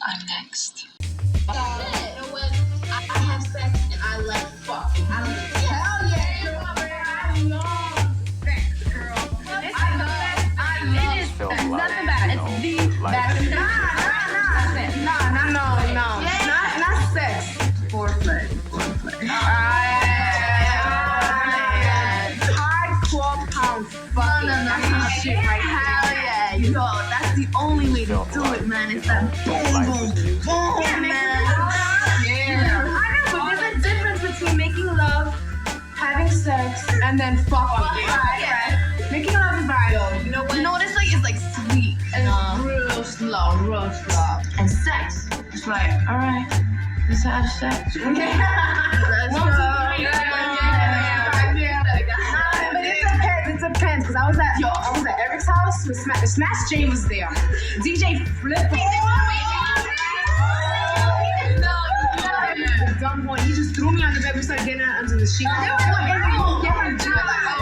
I'm next. You know what? I have sex and I like fuck. I don't hell yeah, girl. I love sex, girl. It's the best. It is sex. Nothing bad. It's the best. Nah. Not sex. Foreplay. Hardcore pound fucking. That's shit right here. Hell yeah. Yo, that's the only way to do it, man. It's that boom, boom, man. Yeah. I know, but there's a difference between making love, having sex, and then fucking. Right. Making love is right. You know what? It's like sweet and real slow. And sex, it's like, all right, let's have sex. Let's go. It depends, because I was at Eric's house with Smash J was there. DJ Flip. Dumb boy, he just threw me on the bed. We started getting under the sheet. They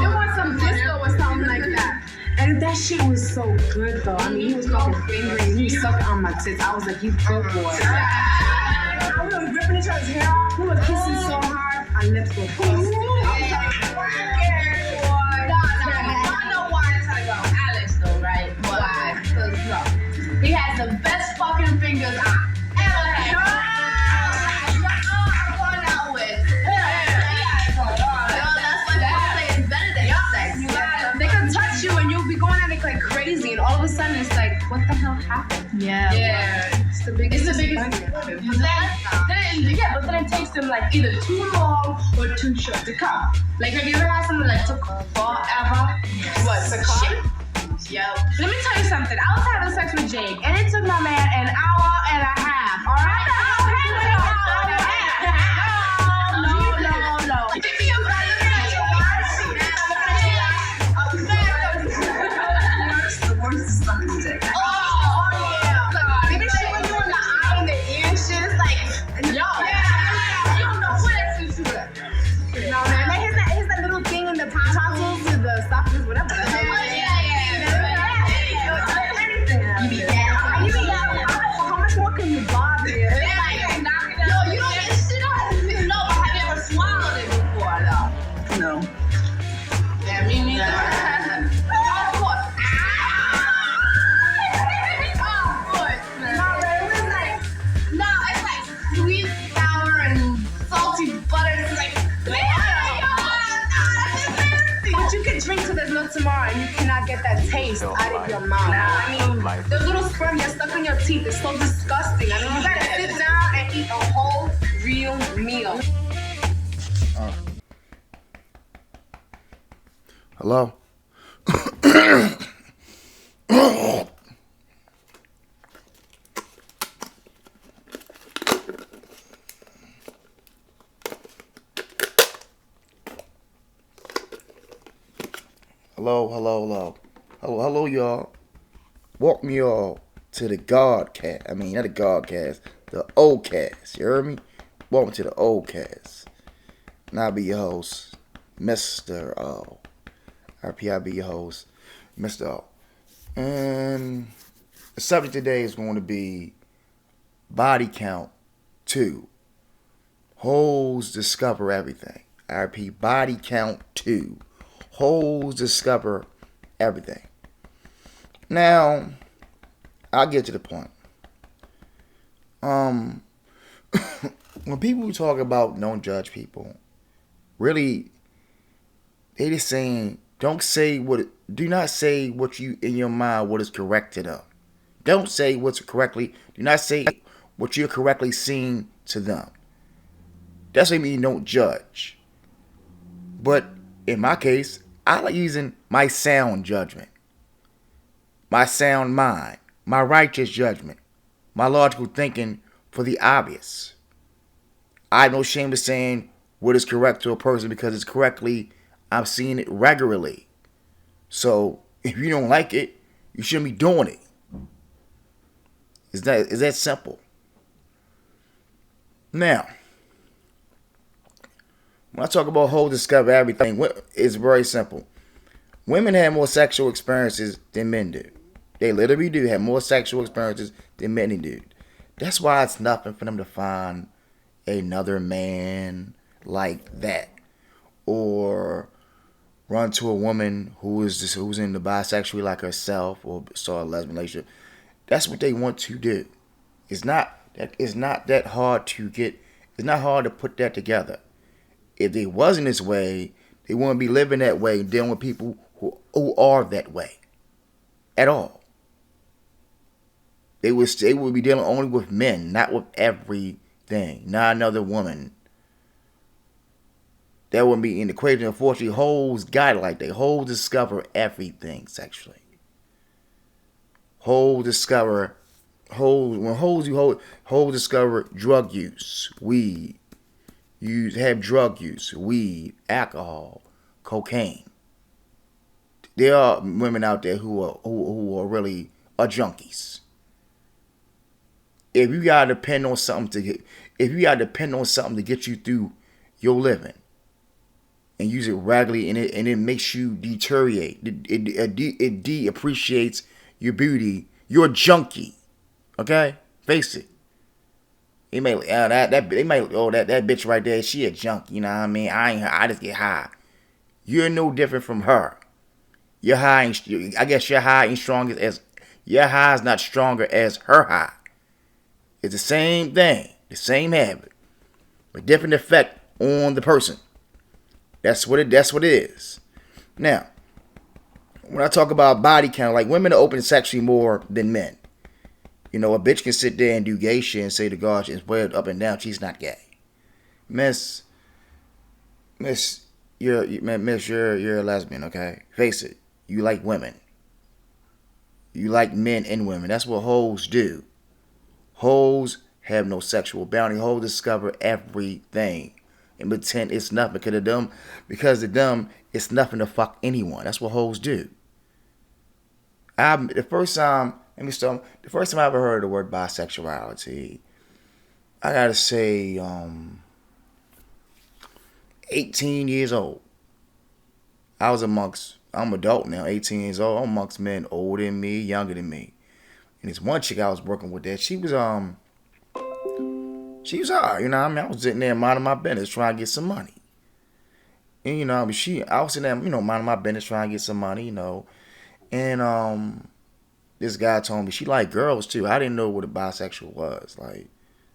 want some disco or something like that. And that shit was so good though. I mean, he was fucking fingering, he was sucking on my tits. I was like, you good boy. We were ripping each other's hair off. We were kissing so hard. Our lips were closed. He has the best fucking fingers I ever had. I'm going out with. That's why people say it's better than sex. They can touch you and you'll be going at it like crazy, and all of a sudden it's like, what the hell happened? Yeah. It's the biggest. But then it takes them like either too long or too short to come. Like, have you ever had something that took forever? What, to come? Yo. Let me tell you something. I was having sex with Jake, and it took my man an hour and a half. All right? No. Give me a brother. The worst is sucking dick. Oh, yeah. Maybe shit when you in the eye and the ear and shit. It's like, yo. You don't know what it's into that. No, man. Here's that little thing in the tonsils to the esophagus, whatever the hell. How much more can you bother? Yo, you don't get shit out of it. No, but have you ever swallowed it before, though? No. Yeah, me neither. Of course. Of course. No, it's like sweet, sour, and salty butter. It's like, but you can drink till there's no tomorrow, and you cannot get that taste out of your mouth. I mean, the little sperm that's stuck in your teeth is so disgusting. I mean, you gotta sit down and eat a whole real meal. Hello? Hello, y'all. Walk me all to the Godcast. I mean, not the Godcast, the OCAST. You heard me? Welcome to the OCAST. And I'll be your host, MistaO. RP, I'll be your host, MistaO. And the subject today is going to be Body Count 2. Hoes discover everything. RP, Body Count 2. Hoes discover everything. Now, I'll get to the point. When people talk about don't judge people, really, they just saying do not say what you in your mind what is correct to them. Don't say what's correctly. Do not say what you're correctly seeing to them. That's what I mean. Don't judge. But in my case, I like using my sound judgment, my sound mind, my righteous judgment, my logical thinking for the obvious. I have no shame in saying what is correct to a person because it's correctly. I'm seeing it regularly. So if you don't like it, you shouldn't be doing it. Is that simple? Now, when I talk about hoes discover everything, it's very simple. Women have more sexual experiences than men do. They literally do have more sexual experiences than men do. That's why it's nothing for them to find another man like that, or run to a woman who's in the bisexual like herself, or saw a lesbian relationship. That's what they want to do. It's not that hard to get. It's not hard to put that together. If they wasn't this way, they wouldn't be living that way and dealing with people who are that way at all. They would be dealing only with men, not with everything, not another woman. That wouldn't be in the equation. Unfortunately, hoes got it like that. Hoes discover everything sexually. Hoes discover hoes discover drug use, weed, have drug use, weed, alcohol, cocaine. There are women out there who are really junkies. If you gotta depend on something to get you through your living, and use it regularly, and it makes you deteriorate. It de-appreciates your beauty. You're a junkie. Okay? Face it. They may that bitch right there, she a junkie, you know what I mean? I just get high. You're no different from her. Your high ain't, I guess your high ain't strong as your high is not stronger as her high. It's the same thing, the same habit, but different effect on the person. That's what it is. Now, when I talk about body count, like, women are open sexually more than men. You know, a bitch can sit there and do gay shit and say to God, she's weird up and down, she's not gay. Miss, you're a lesbian, okay? Face it, you like women. You like men and women. That's what hoes do. Hoes have no sexual boundary. Hoes discover everything and pretend it's nothing because to them it's nothing to fuck anyone. That's what hoes do. The first time I ever heard the word bisexuality, I gotta say 18 years old. I'm adult now, 18 years old. I'm amongst men older than me, younger than me. And this one chick I was working with, that she was hard, you know what I mean? I was sitting there minding my business trying to get some money. And you know, I was sitting there, you know, minding my business trying to get some money, you know. And this guy told me she liked girls too. I didn't know what a bisexual was. Like,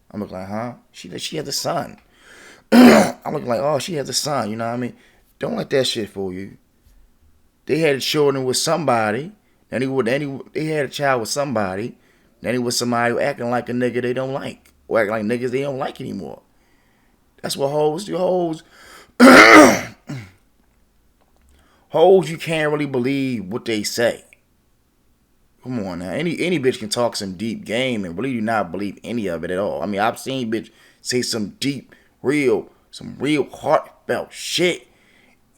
I'm looking like, huh? She has a son. I'm looking like, oh, she has a son, you know what I mean? Don't let that shit fool you. They had children with somebody. They had a child with somebody. Then he was somebody who acting like a nigga they don't like. Or acting like niggas they don't like anymore. That's what hoes do. Hoes, you can't really believe what they say. Come on now. Any bitch can talk some deep game and really do not believe any of it at all. I mean, I've seen bitch say some real heartfelt shit.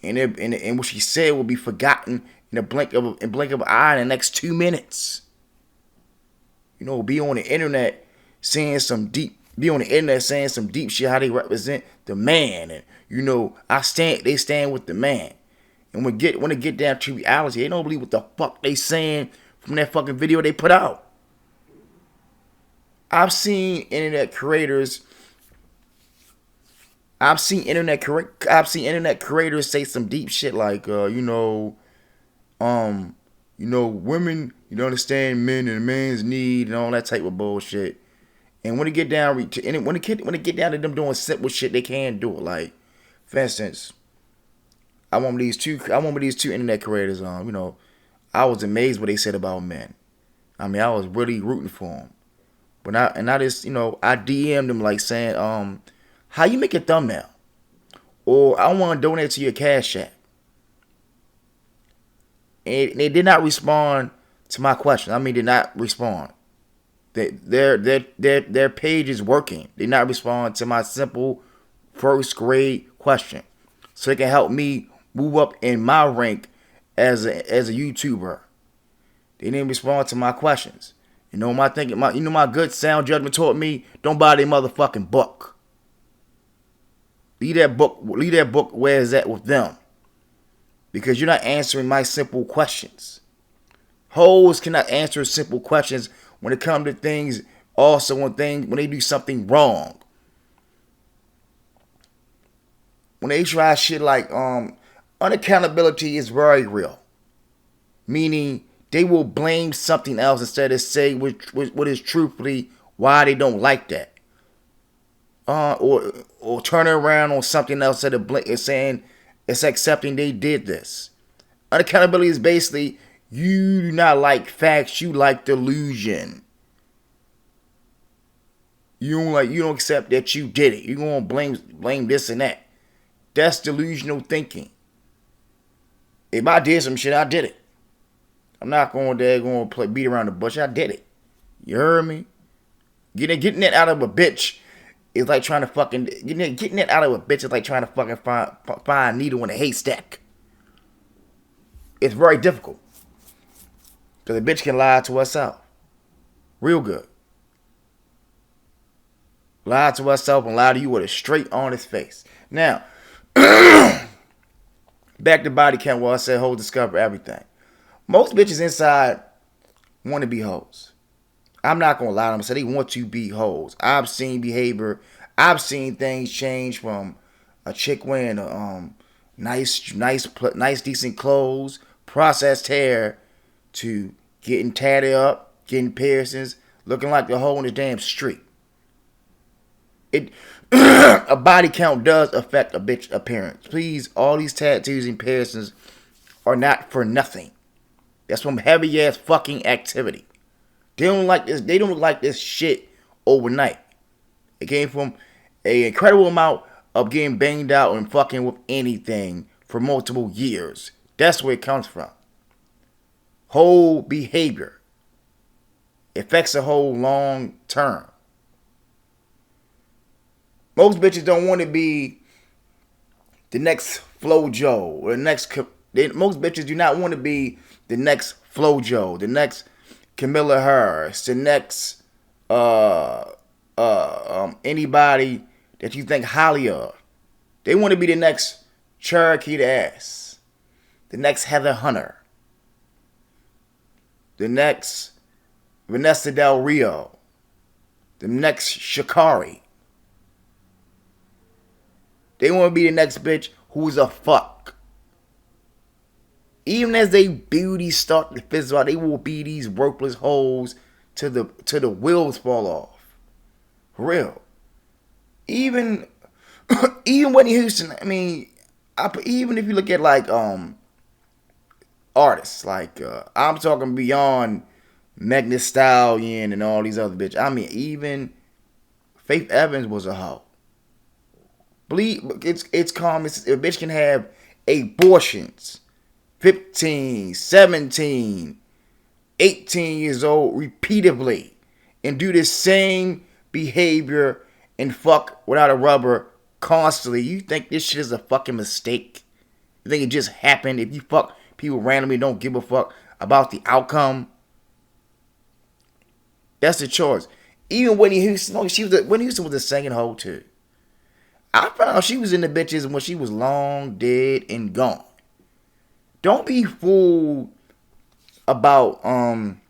And what she said will be forgotten in a blink of an eye in the next 2 minutes. You know, be on the internet saying some deep shit, how they represent the man, and you know, they stand with the man. And when it get down to reality, they don't believe what the fuck they saying from that fucking video they put out. I've seen internet creators say some deep shit like, women, you don't understand men and a man's need and all that type of bullshit. And when it get down to them doing simple shit, they can't do it. Like, for instance, I want these two internet creators. I was amazed what they said about men. I mean, I was really rooting for them. But I DM'd them like saying, how you make a thumbnail? Or I want to donate to your CASHAPP. And they did not respond to my question. I mean, did not respond. Their page is working. They did not respond to my simple first grade question. So they can help me move up in my rank as a YouTuber. They didn't respond to my questions. You know my good sound judgment taught me, don't buy their motherfucking book. Leave that book where it's at with them. Because you're not answering my simple questions. Hoes cannot answer simple questions when it comes to things Also, when they do something wrong, when they try shit like unaccountability is very real. Meaning they will blame something else instead of say what is truthfully why they don't like that. Or turn it around on something else instead of saying it's accepting they did this. Unaccountability is basically you do not like facts, you like delusion. You don't accept that you did it. You're gonna blame this and that. That's delusional thinking. If I did some shit, I did it. I'm not going there beat around the bush. I did it. You heard me? Getting it out of a bitch is like trying to fucking getting it out of a bitch is like trying to fucking find a needle in a haystack. It's very difficult because a bitch can lie to herself, real good. Lie to herself and lie to you with a straight honest face. Now, back to body count where I said hoes discover everything. Most bitches inside want to be hoes. I'm not gonna lie to them. So they want to be hoes. I've seen behavior. I've seen things change from a chick wearing nice, decent clothes, processed hair, to getting tatted up, getting piercings, looking like the hoe in the damn street. A body count does affect a bitch appearance. Please, all these tattoos and piercings are not for nothing. That's some heavy ass fucking activity. They don't like this. They don't like this shit overnight. It came from an incredible amount of getting banged out and fucking with anything for multiple years. That's where it comes from. Whole behavior affects the whole long term. Most bitches don't want to be the next FloJo or the next. Most bitches do not want to be the next FloJo, the next Camilla Harris, the next anybody that you think highly of. They want to be the next Cherokee Ass, the next Heather Hunter, the next Vanessa Del Rio, the next Sha'Carri. They want to be the next bitch who's a fuck. Even as they beauty start to fizzle out, they will be these worthless hoes till the wheels fall off. For real. Even Whitney Houston, I mean, even if you look at like artists, like I'm talking beyond Meg Thee Stallion and all these other bitches. I mean, even Faith Evans was a hoe. It's common. A bitch can have abortions, 15, 17, 18 years old repeatedly, and do the same behavior and fuck without a rubber constantly. You think this shit is a fucking mistake? You think it just happened? If you fuck people randomly, don't give a fuck about the outcome. That's the choice. Even Whitney Houston, Whitney Houston was a singing hoe too. I found out she was in the bitches when she was long dead and gone. Don't be fooled about them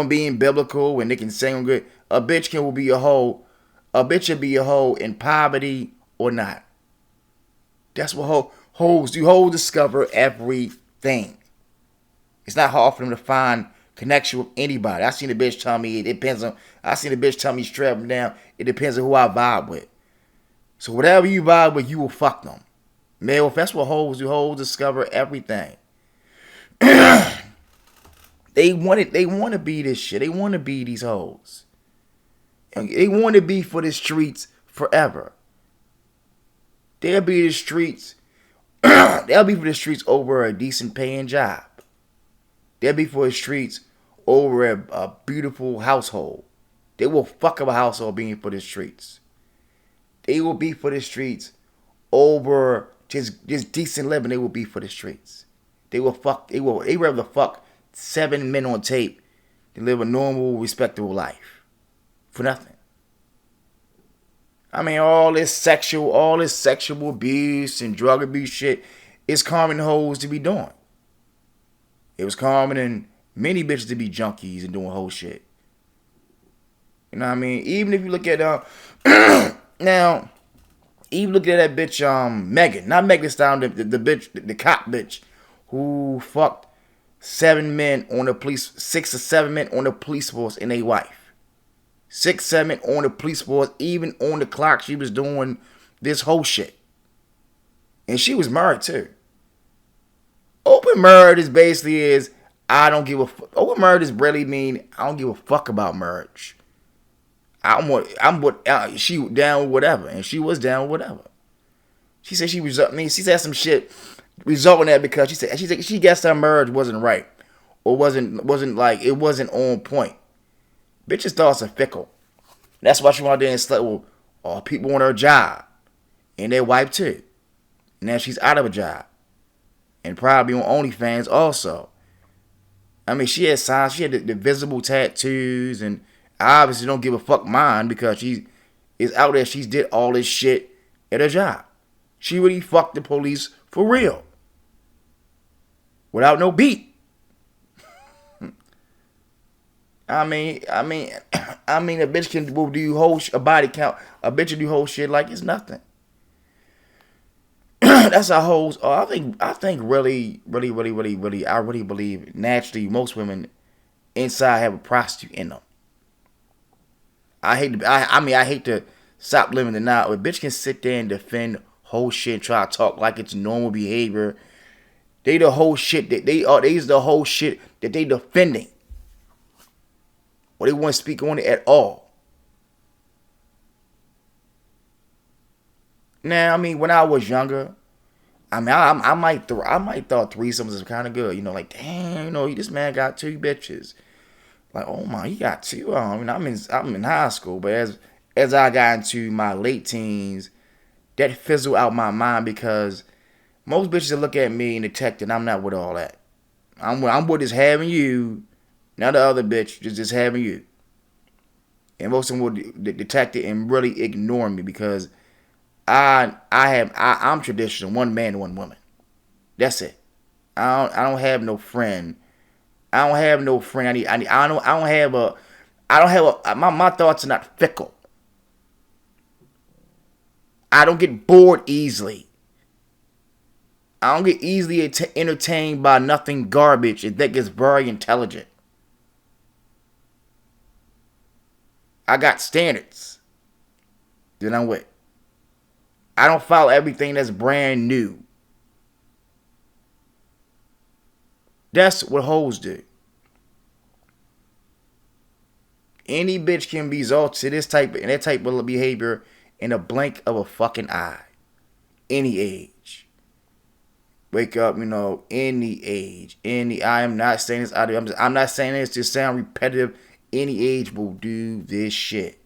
being biblical when they can sing good. A bitch can be a hoe. A bitch will be a hoe in poverty or not. That's what hoes do. Hoes discover everything. It's not hard for them to find connection with anybody. I seen a bitch tell me I seen a bitch tell me straight up and down. It depends on who I vibe with. So whatever you vibe with, you will fuck them. Male, that's what hoes do. Hoes discover everything. They want to be this shit. They want to be these hoes. They want to be for the streets forever. They'll be the streets. They'll be for the streets over a decent paying job. They'll be for the streets over a beautiful household. They will fuck up a household being for the streets. They will be for the streets over just decent living. They will be for the streets. They rather fuck 7 men on tape than live a normal, respectable life. For nothing. I mean, all this sexual abuse and drug abuse shit is common hoes to be doing. It was common in many bitches to be junkies and doing whole shit. You know what I mean? Even if you look at now, even look at that bitch Megan, not Megan Thee Stallion, the bitch, the cop bitch, who fucked 7 men on the police, 6 or 7 men on the police force and a wife. 6, 7 on the police force, even on the clock. She was doing this whole shit, and she was married too. Open marriage is basically is I don't give a fuck. Open marriage is really mean I don't give a fuck about marriage. She down with whatever, and she was down with whatever. She said she said some shit resulting that because she said she guessed her marriage wasn't right or wasn't like it wasn't on point. Bitches thoughts are fickle. That's why she wanted to slept with all people on her job and their wife too. Now she's out of a job and probably on OnlyFans also. I mean, she had signs. She had the visible tattoos, and I obviously don't give a fuck mine because she is out there. She's did all this shit at her job. She really fucked the police for real, without no beat. I mean, a bitch can do a body count. A bitch can do whole shit like it's nothing. That's how hoes are. I think really, I really believe naturally most women inside have a prostitute in them. I hate to stop living the now. A bitch can sit there and defend whole shit and try to talk like it's normal behavior. They the whole shit that they's the whole shit that they defending. Or they won't speak on it at all. Now, I mean, when I was younger, I mean, I might thought threesomes was kind of good. You know, like, damn, you know, this man got 2 bitches. Like, oh my, he got 2. I mean, I'm in high school, but as I got into my late teens, that fizzled out my mind because most bitches look at me and detect that I'm not with all that. I'm with just having you, not the other bitch, just having you. And most of them will detect it and really ignore me because I'm traditional, one man, one woman. That's it. I don't have no friend. I don't have no friend. My thoughts are not fickle. I don't get bored easily. I don't get easily entertained by nothing garbage and think it's very intelligent. I got standards that I'm with. I don't follow everything that's brand new. That's what hoes do. Any bitch can result to that type of behavior in a blink of a fucking eye. Any age. Wake up, you know, any age. I am not saying this I'm not saying this to sound repetitive. Any age will do this shit.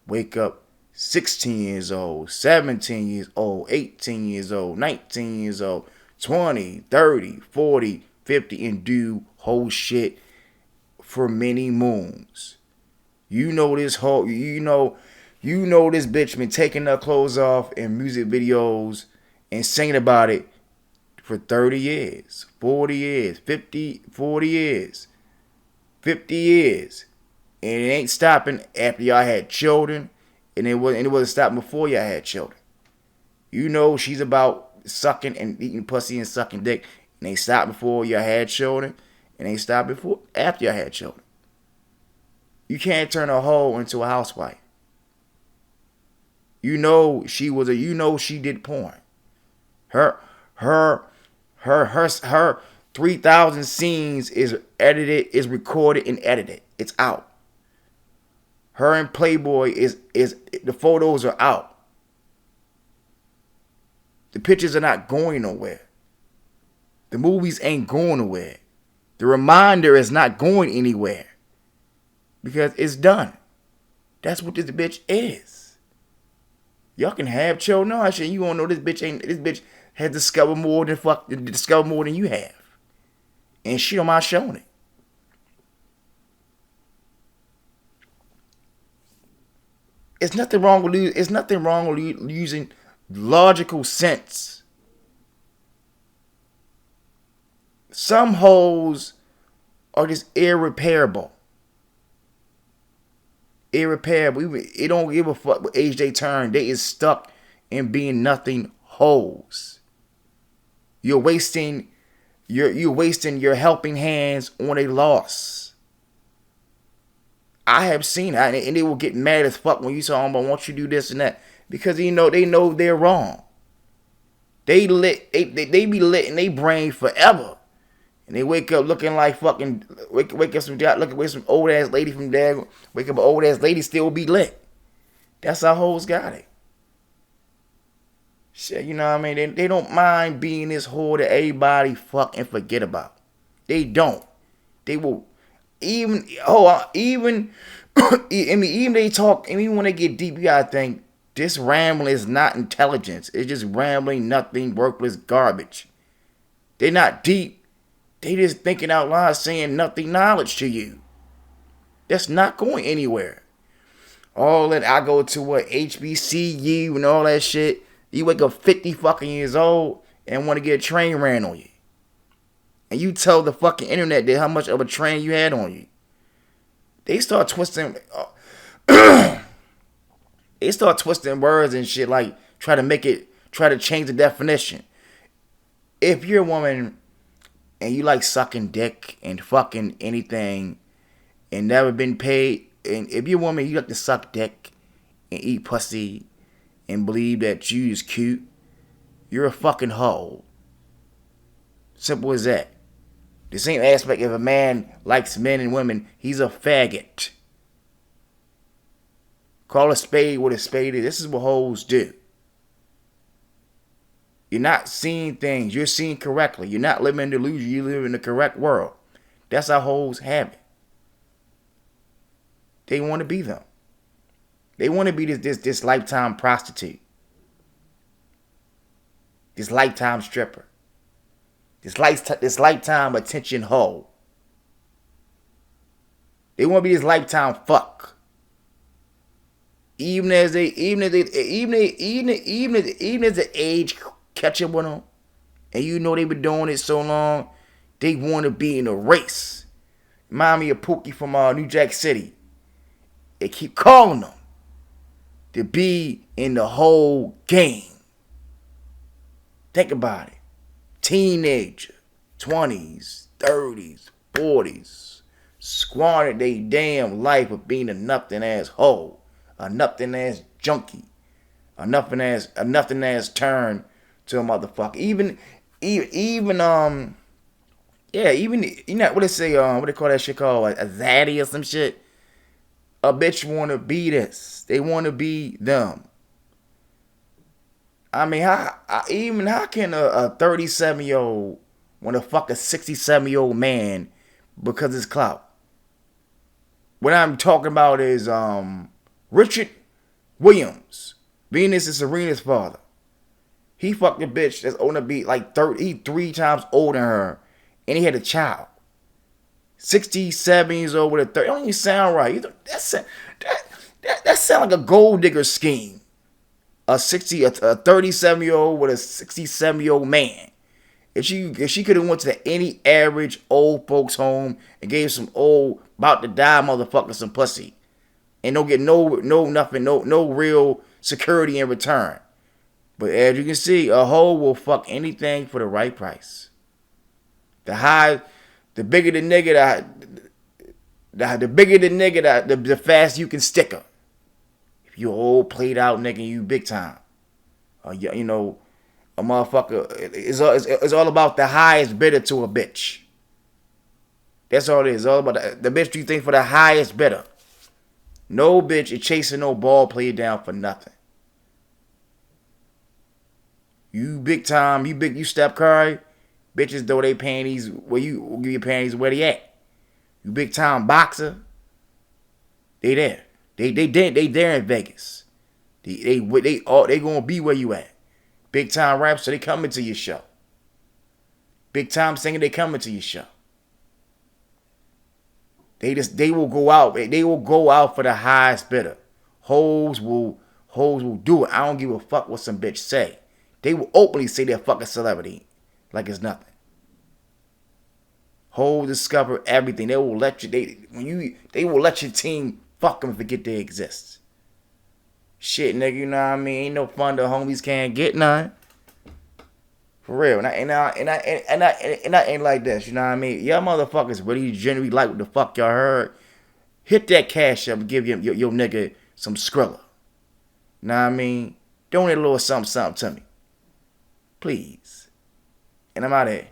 Wake up 16 years old, 17 years old, 18 years old, 19 years old, 20, 30, 40, 50, and do whole shit for many moons. You know this bitch been taking her clothes off in music videos and singing about it for 30 years, 40 years, 40 years, 50 years. And it ain't stopping after y'all had children, and it wasn't stopping before y'all had children. You know she's about sucking and eating pussy and sucking dick, and ain't stopped before y'all had children, and ain't stopped before after y'all had children. You can't turn a hoe into a housewife. You know she did porn. Her 3,000 scenes is recorded and edited. It's out. Her and Playboy is the photos are out. The pictures are not going nowhere. The movies ain't going nowhere. The reminder is not going anywhere. Because it's done. That's what this bitch is. Y'all can have children. No, shit. You gonna know this bitch has discovered more than you have. And she don't mind showing it. It's nothing wrong with using logical sense. Some hoes are just irreparable. Irreparable. It don't give a fuck what age they turn. They is stuck in being nothing hoes. You're wasting your helping hands on a loss. I have seen that, and they will get mad as fuck when you say, "Oh, I want you to do this and that," because they know they're wrong. They be lit in their brain forever, and they wake up looking like fucking wake up some old ass lady from there. Wake up an old ass lady still be lit. That's how hoes got it. Shit, you know what I mean? They don't mind being this whore that everybody fuck and forget about. They don't. They will even even they talk, even when they get deep, you gotta think this rambling is not intelligence. It's just rambling, nothing, worthless garbage. They're not deep. They just thinking out loud, saying nothing knowledge to you. That's not going anywhere. All that I go to what HBCU and all that shit. You wake up 50 fucking years old and want to get a train ran on you. And you tell the fucking internet that how much of a train you had on you. They start twisting they start twisting words and shit, like try to change the definition. If you're a woman and you like sucking dick and fucking anything and never been paid, and if you're a woman, you like to suck dick and eat pussy and believe that you is cute, you're a fucking hoe. Simple as that. The same aspect, if a man likes men and women, he's a faggot. Call a spade what a spade is. This is what hoes do. You're not seeing things. You're seeing correctly. You're not living in delusion. You live in the correct world. That's how hoes have it. They want to be them. They want to be this lifetime prostitute. This lifetime stripper. This lifetime attention hoe. They want to be this lifetime fuck. Even as the age catch up with them, and you know they've been doing it so long, they want to be in a race. Remind me of Pookie from New Jack City. They keep calling them to be in the whole game. Think about it. Teenager, 20s, 30s, 40s, squandered their damn life of being a nothing ass hoe, a nothing ass junkie, a nothing ass turn to a motherfucker. Even you know what they say, what they call that shit called, a zaddy or some shit. A bitch wanna be this. They wanna be them. I mean, how can a 37-year-old want to fuck a 67-year-old man because it's clout? What I'm talking about is Richard Williams, Venus and Serena's father. He fucked a bitch that's old to be like 30, he 3 times older than her, and he had a child. 67 years old with a 30. It don't even sound right. That sound like a gold digger scheme. A 37-year-old with a 67-year-old man. If she could have went to any average old folks home and gave some old about to die motherfucker some pussy, and don't get no real security in return. But as you can see, a hoe will fuck anything for the right price. The bigger the nigga, the fast you can stick her. If you old played out nigga, you big time. You know, a motherfucker. It's all about the highest bidder to a bitch. That's all it is. It's all about the bitch you think for the highest bidder. No bitch is chasing no ball player down for nothing. You big time, you Steph Curry. Bitches throw their panties where you give your panties where they at. You big time boxer. They there. They there in Vegas. They gonna be where you at. Big time rap, so they coming to your show. Big time singing, they coming to your show. They will go out. They will go out for the highest bidder. Hoes will do it. I don't give a fuck what some bitch say. They will openly say they're fucking celebrity like it's nothing. Hoes discover everything. They will let you. They will let your team fuck them and forget they exist. Shit, nigga, you know what I mean? Ain't no fun. The homies can't get none. For real. And I ain't like this, you know what I mean? Y'all motherfuckers really genuinely like what the fuck y'all heard. Hit that cash up and give your nigga some Skrilla. Know what I mean? Donate a little something to me. Please. And I'm out of here.